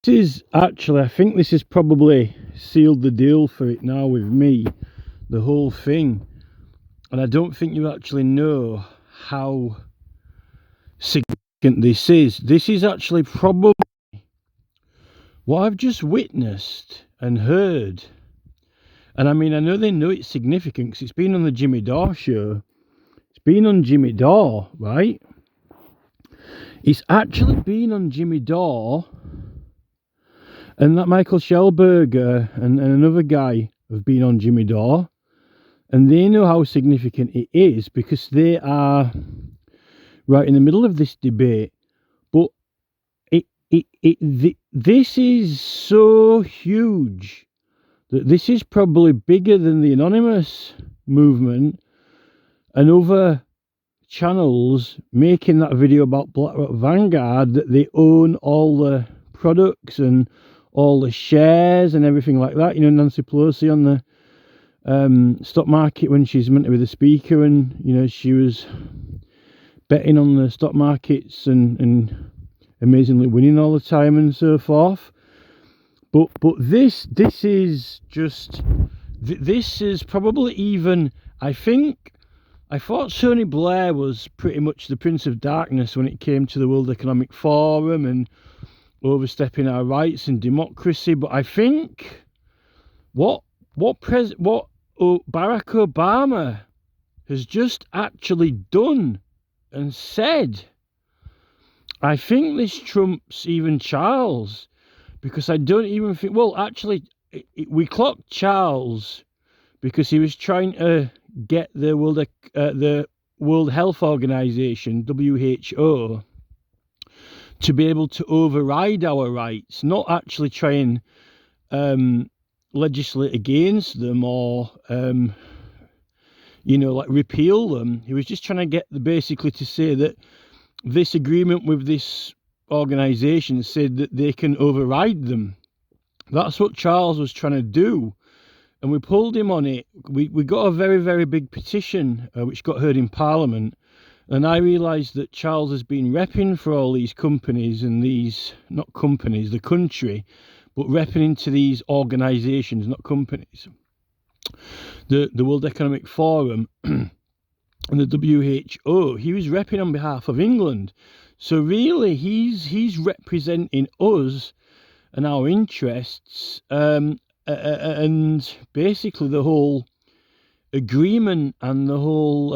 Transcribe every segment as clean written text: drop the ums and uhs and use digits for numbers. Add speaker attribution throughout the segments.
Speaker 1: is actually, I think this has probably sealed the deal for it now with me, the whole thing. And I don't think you actually know how significant this is. This is actually probably what I've just witnessed and heard. And I mean, I know they know it's significant because it's been on the Jimmy Dore show. It's been on Jimmy Dore, right? It's actually been on Jimmy Dore, and that Michael Schellberger and another guy have been on Jimmy Dore, and they know how significant it is because they are right in the middle of this debate. But this is so huge that this is probably bigger than the Anonymous movement and other channels making that video about BlackRock Vanguard, that they own all the products and all the shares and everything like that. You know, Nancy Pelosi on the stock market when she's meant to be the speaker, and you know, she was betting on the stock markets and amazingly winning all the time and so forth. But this is just, this is probably even, I thought Tony Blair was pretty much the Prince of Darkness when it came to the World Economic Forum and overstepping our rights and democracy. But I think what Barack Obama has just actually done and said, I think this trumps even Charles, because I don't even think, well, actually, we clocked Charles because he was trying to get the World Health Organization, WHO, to be able to override our rights, not actually try and legislate against them or you know, like repeal them. He was just trying to get basically to say that this agreement with this organization said that they can override them. That's what Charles was trying to do, and we pulled him on it. We got a very, very big petition which got heard in Parliament, and I realised that Charles has been repping for all these companies and these, not companies, the country, but repping into these organisations, not companies. The World Economic Forum and the WHO, he was repping on behalf of England. So really, he's representing us and our interests, and basically the whole agreement and the whole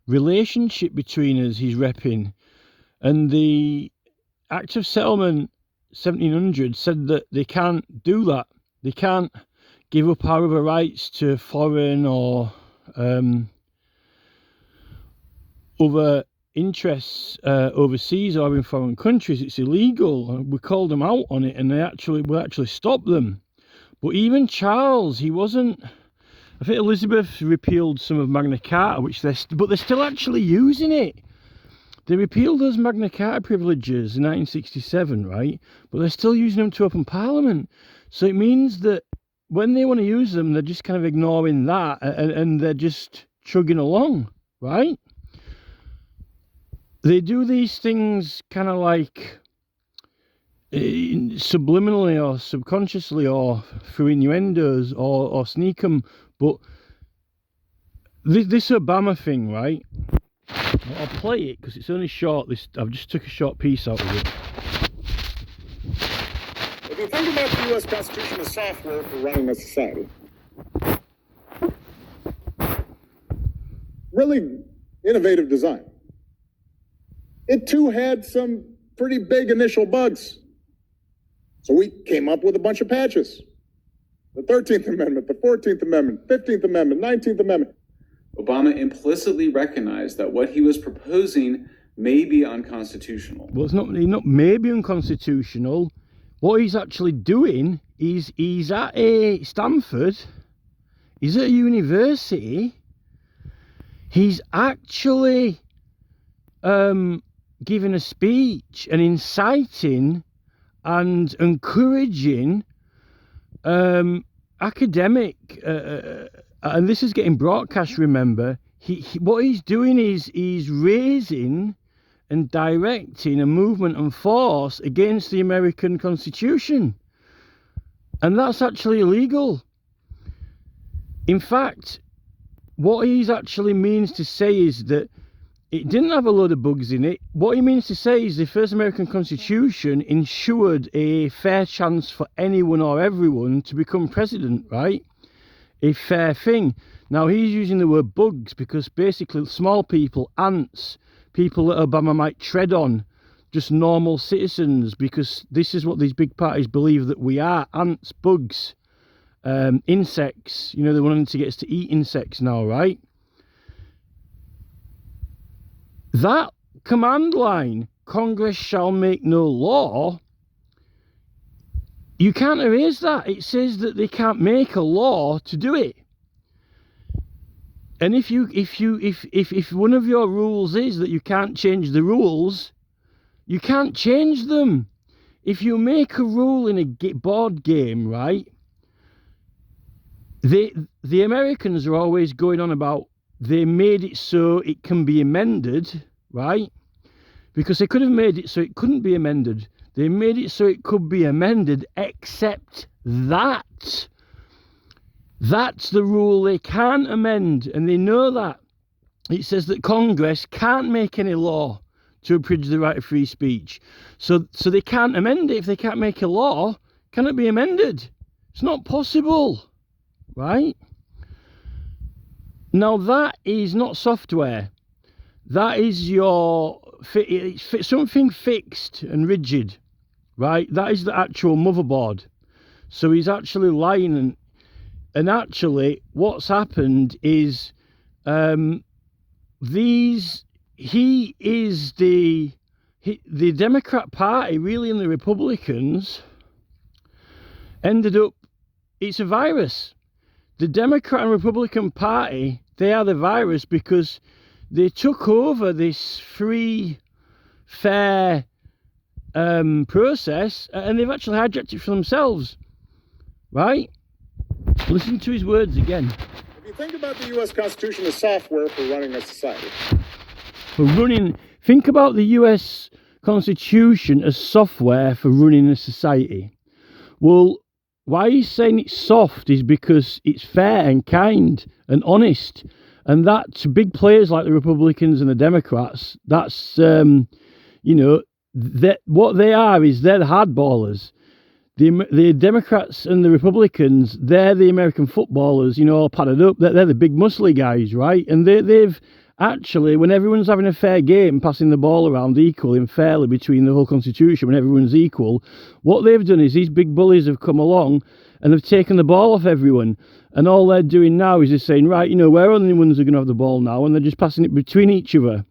Speaker 1: relationship between us he's repping. And the Act of Settlement 1700 said that they can't do that. They can't give up our other rights to foreign or other interests overseas or in foreign countries. It's illegal. We called them out on it, and we actually stopped them. But even Charles, he wasn't. I think Elizabeth repealed some of Magna Carta, but they're still actually using it. They repealed those Magna Carta privileges in 1967, right? But they're still using them to open Parliament. So it means that when they want to use them, they're just kind of ignoring that, and they're just chugging along, right? They do these things kind of like subliminally or subconsciously or through innuendos or sneak them. But this Obama thing, right? I'll play it because it's only short. I've just took a short piece out of it.
Speaker 2: If you think about the U.S. Constitution as software for running a society, really innovative design. It too had some pretty big initial bugs. So we came up with a bunch of patches. The 13th Amendment, the 14th Amendment, 15th Amendment, 19th Amendment.
Speaker 3: Obama implicitly recognized that what he was proposing may be unconstitutional.
Speaker 1: Well, it's not maybe unconstitutional. What he's actually doing is he's at a Stanford, he's at a university, he's actually giving a speech and inciting and encouraging academic, and this is getting broadcast, remember, what he's doing is he's raising and directing a movement and force against the American Constitution. And that's actually illegal. In fact, what he actually means to say is that it didn't have a load of bugs in it. What he means to say is the first American Constitution ensured a fair chance for anyone or everyone to become president, right? A fair thing. Now, he's using the word bugs because basically small people, ants, people that Obama might tread on, just normal citizens, because this is what these big parties believe that we are, ants, bugs, insects. You know, they're wanting to get us to eat insects now, right? That command line, Congress shall make no law, you can't erase that. It says that they can't make a law to do it. And if one of your rules is that you can't change the rules, you can't change them. If you make a rule in a board game, right, the Americans are always going on about they made it so it can be amended, right? Because they could have made it so it couldn't be amended. They made it so it could be amended, except that. That's the rule they can't amend, and they know that. It says that Congress can't make any law to abridge the right of free speech. So they can't amend it. If they can't make a law, can it be amended? It's not possible, right? Now, that is not software. That is something fixed and rigid, right? That is the actual motherboard. So he's actually lying, and actually what's happened is he is the Democrat Party, really, and the Republicans ended up, it's a virus. The Democrat and Republican Party, they are the virus because they took over this free, fair process, and they've actually hijacked it for themselves, right? Listen to his words again.
Speaker 2: If you think about the U.S. Constitution as software for running a society.
Speaker 1: Think about the US Constitution as software for running a society. Well, why he's saying it's soft is because it's fair and kind and honest. And that's big players like the Republicans and the Democrats. That's, you know, what they are is they're the hardballers. The Democrats and the Republicans, they're the American footballers, you know, all padded up. They're the big muscly guys, right? And they've actually, when everyone's having a fair game, passing the ball around equally and fairly between the whole Constitution, when everyone's equal, what they've done is these big bullies have come along and they've taken the ball off everyone. And all they're doing now is just saying, right, you know, we're only the ones who are going to have the ball now, and they're just passing it between each other.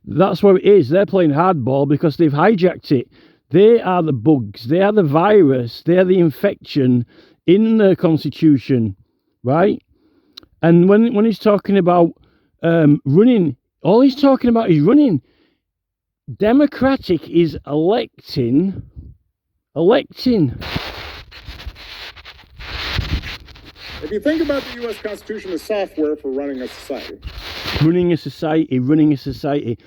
Speaker 1: That's what it is. They're playing hardball because they've hijacked it. They are the bugs. They are the virus. They are the infection in the Constitution, right? And when he's talking about running, all he's talking about is running. Democratic is electing.
Speaker 2: If you think about the U.S. Constitution as software for running a society.
Speaker 1: Running a society.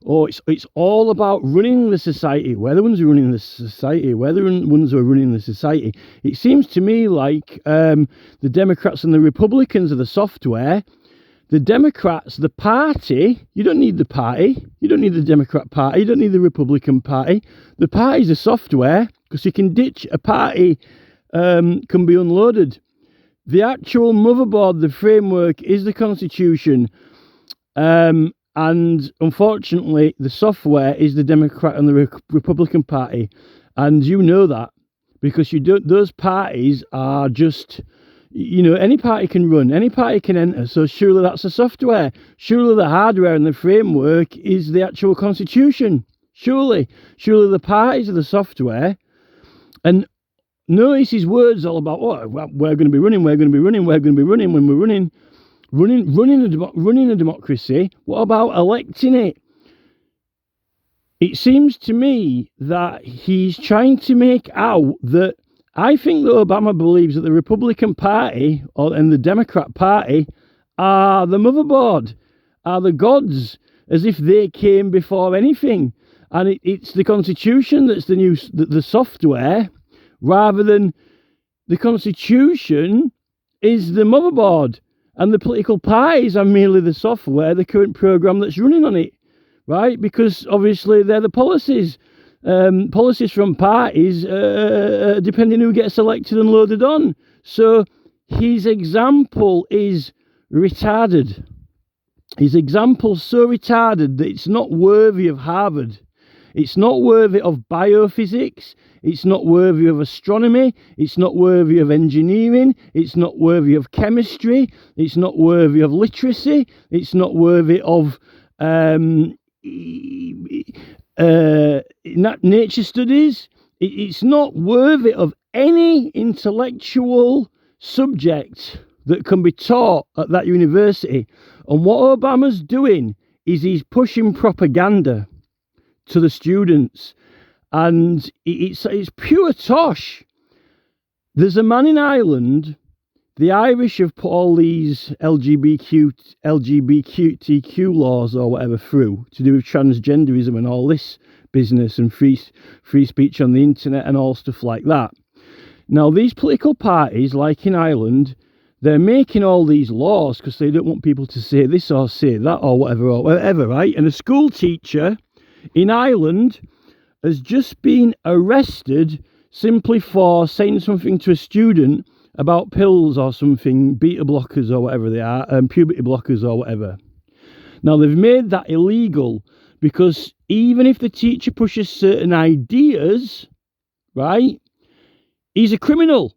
Speaker 1: Oh, it's all about running the society. We're the ones who are running the society. We're the ones who are running the society. It seems to me like the Democrats and the Republicans are the software. The Democrats, the party, you don't need the party. You don't need the Democrat Party. You don't need the Republican Party. The party's the software, because you can ditch a party, can be unloaded. The actual motherboard, the framework, is the Constitution. And unfortunately, the software is the Democrat and the Republican Party. And you know that, because those parties are just, you know, any party can run, any party can enter. So surely that's the software. Surely the hardware and the framework is the actual Constitution. Surely the parties are the software. And notice his words all about, oh, we're going to be running when we're running a democracy. What about electing it? It seems to me that he's trying to make out that, I think that Obama believes that the Republican Party and the Democrat Party are the motherboard, are the gods, as if they came before anything. And it's the Constitution that's the software, rather than the Constitution is the motherboard, and the political parties are merely the software, the current program that's running on it, right? Because obviously they're the policies. Policies from parties, depending who gets elected and loaded on. So his example is retarded. His example's so retarded that it's not worthy of Harvard. It's not worthy of biophysics. It's not worthy of astronomy. It's not worthy of engineering. It's not worthy of chemistry. It's not worthy of literacy. It's not worthy of nature studies. It's not worthy of any intellectual subject that can be taught at that university. And what Obama's doing is he's pushing propaganda to the students, and it's pure tosh. There's a man in Ireland. The Irish have put all these LGBTQ laws or whatever through to do with transgenderism and all this business and free speech on the internet and all stuff like that. Now, these political parties, like in Ireland, they're making all these laws because they don't want people to say this or say that or whatever, right? And a school teacher in Ireland has just been arrested simply for saying something to a student about pills or something, beta blockers or whatever they are, puberty blockers or whatever. Now, they've made that illegal because even if the teacher pushes certain ideas, right, he's a criminal.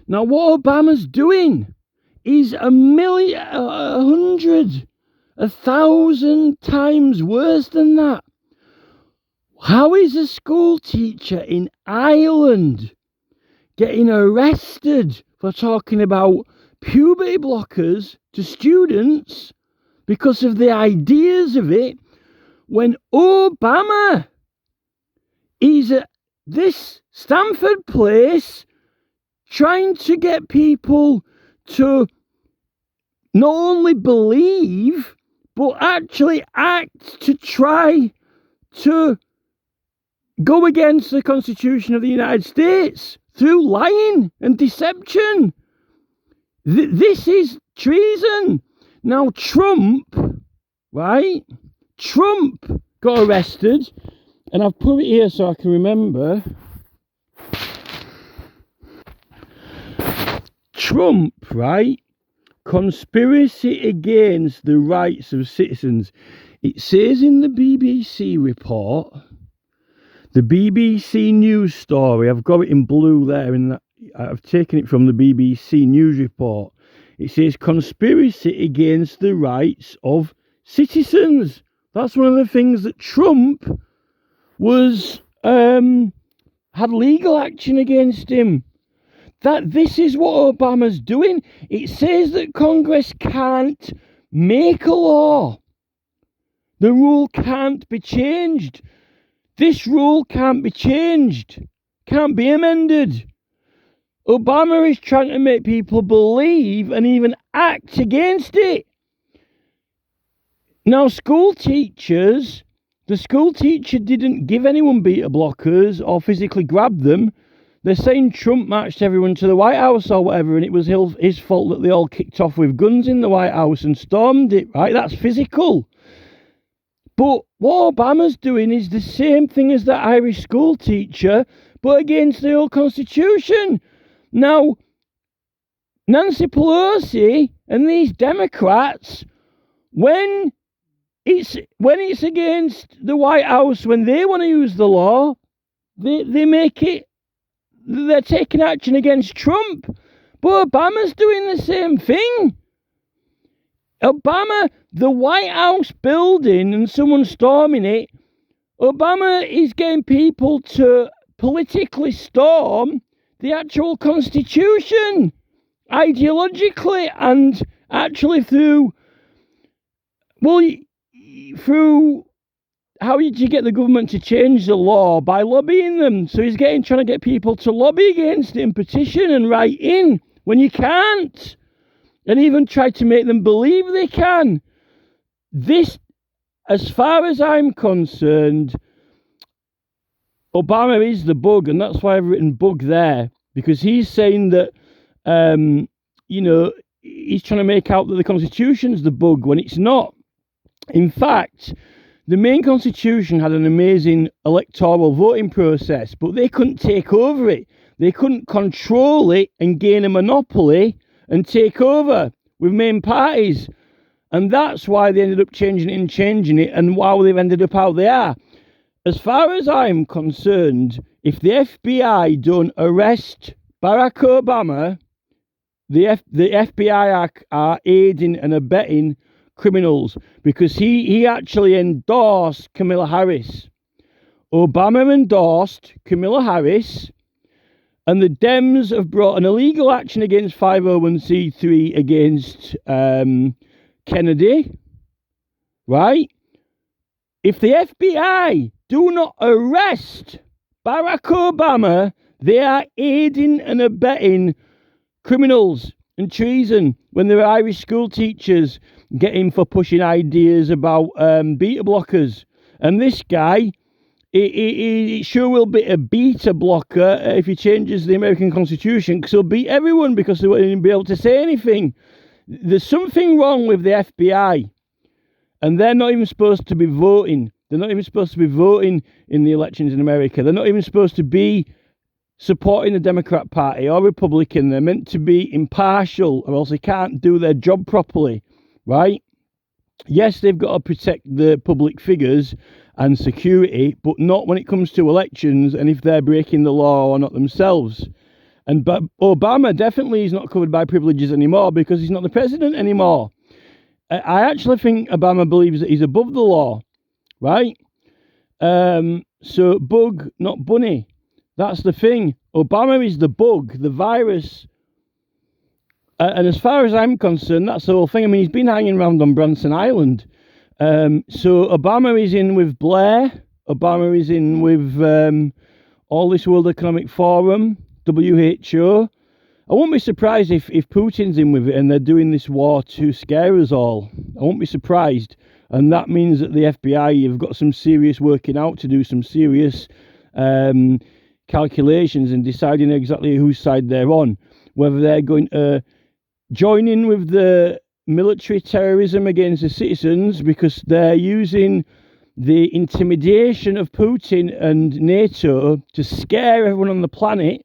Speaker 1: Now, what Obama's doing is 1,000 times worse than that. How is a school teacher in Ireland getting arrested for talking about puberty blockers to students because of the ideas of it, when Obama is at this Stanford place trying to get people to not only believe but actually act to try to go against the Constitution of the United States through lying and deception. This is treason. Now, Trump, right? Trump got arrested, and I've put it here so I can remember. Trump, right? Conspiracy against the rights of citizens. It says in the BBC report, the BBC news story, I've got it in blue there, and I've taken it from the BBC news report. It says conspiracy against the rights of citizens. That's one of the things that Trump was had legal action against him. That this is what Obama's doing. It says that Congress can't make a law. The rule can't be changed. This rule can't be changed. Can't be amended. Obama is trying to make people believe and even act against it. Now, school teachers, the school teacher didn't give anyone beta blockers or physically grab them. They're saying Trump marched everyone to the White House or whatever, and it was his fault that they all kicked off with guns in the White House and stormed it, right? That's physical. But what Obama's doing is the same thing as that Irish school teacher, but against the whole Constitution. Now, Nancy Pelosi and these Democrats, when it's against the White House, when they want to use the law, they make it, they're taking action against Trump. But Obama's doing the same thing. Obama, the White House building and someone storming it, Obama is getting people to politically storm the actual Constitution, ideologically, and actually through how did you get the government to change the law? By lobbying them. So he's trying to get people to lobby against it and petition and write in when you can't. And even try to make them believe they can. This as far as I'm concerned, Obama is the bug, and that's why I've written bug there, because he's saying that, he's trying to make out that the Constitution's the bug when it's not. In fact, the main Constitution had an amazing electoral voting process, but they couldn't take over it. They couldn't control it and gain a monopoly and take over with main parties. And that's why they ended up changing it and why they've ended up how they are. As far as I'm concerned, if the FBI don't arrest Barack Obama, the FBI are aiding and abetting criminals, because he actually endorsed Kamala Harris. Obama endorsed Kamala Harris, and the Dems have brought an illegal action against 501c3 against Kennedy, right? If the FBI do not arrest Barack Obama, they are aiding and abetting criminals and treason. When there are Irish school teachers getting for pushing ideas about beta blockers, and this guy, he sure will be a beta blocker if he changes the American Constitution, because he'll beat everyone because they won't even be able to say anything. There's something wrong with the FBI, and they're not even supposed to be voting. They're not even supposed to be voting in the elections in America. They're not even supposed to be supporting the Democrat Party or Republican. They're meant to be impartial, or else they can't do their job properly, right? Yes, they've got to protect the public figures and security, but not when it comes to elections and if they're breaking the law or not themselves. But Obama definitely is not covered by privileges anymore because he's not the president anymore. I actually think Obama believes that he's above the law, right? So bug, not bunny. That's the thing. Obama is the bug, the virus. And as far as I'm concerned, that's the whole thing. I mean, he's been hanging around on Branson Island. So Obama is in with Blair. Obama is in with all this World Economic Forum, WHO. I won't be surprised if Putin's in with it and they're doing this war to scare us all. I won't be surprised. And that means that the FBI have got some serious working out to do, some serious calculations and deciding exactly whose side they're on. Whether they're going to join in with the military terrorism against the citizens because they're using the intimidation of Putin and NATO to scare everyone on the planet,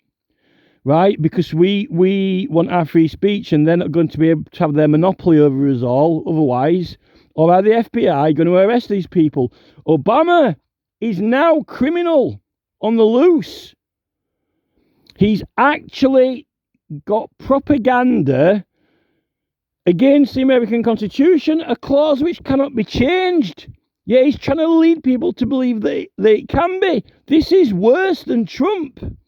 Speaker 1: right? Because we want our free speech and they're not going to be able to have their monopoly over us all otherwise. Or are the FBI going to arrest these people? Obama is now criminal on the loose. He's actually got propaganda against the American Constitution, a clause which cannot be changed. Yeah, he's trying to lead people to believe that it can be. This is worse than Trump.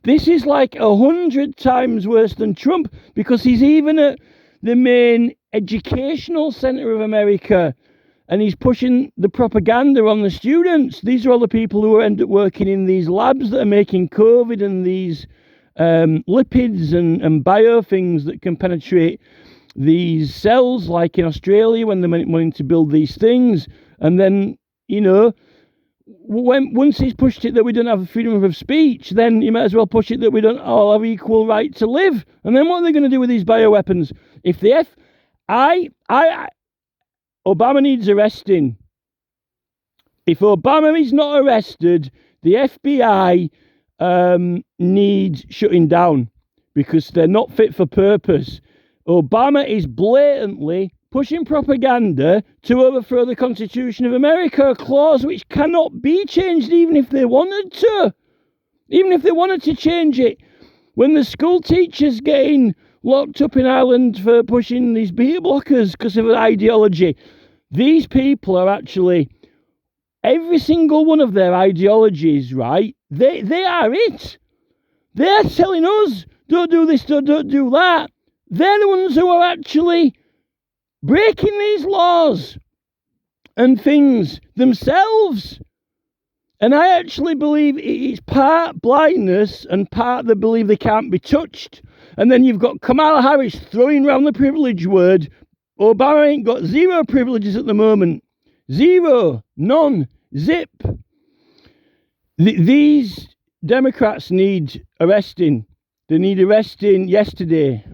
Speaker 1: This is like 100 times worse than Trump, because he's even at the main educational centre of America and he's pushing the propaganda on the students. These are all the people who end up working in these labs that are making COVID and these lipids and bio things that can penetrate these cells, like in Australia when they're wanting to build these things. And then, once he's pushed it that we don't have freedom of speech, then you might as well push it that we don't all have equal right to live. And then what are they going to do with these bioweapons? If the Obama needs arresting. If Obama is not arrested, the FBI needs shutting down because they're not fit for purpose. Obama is blatantly pushing propaganda to overthrow the Constitution of America, a clause which cannot be changed even if they wanted to. Even if they wanted to change it. When the school teachers getting locked up in Ireland for pushing these beta blockers because of an ideology, these people are actually, every single one of their ideologies, right, they are it. They're telling us, don't do this, don't do that. They're the ones who are actually breaking these laws and things themselves. And I actually believe it's part blindness and part they believe they can't be touched. And then you've got Kamala Harris throwing around the privilege word. Obama ain't got zero privileges at the moment. Zero. None. Zip. These Democrats need arresting. They need arresting yesterday.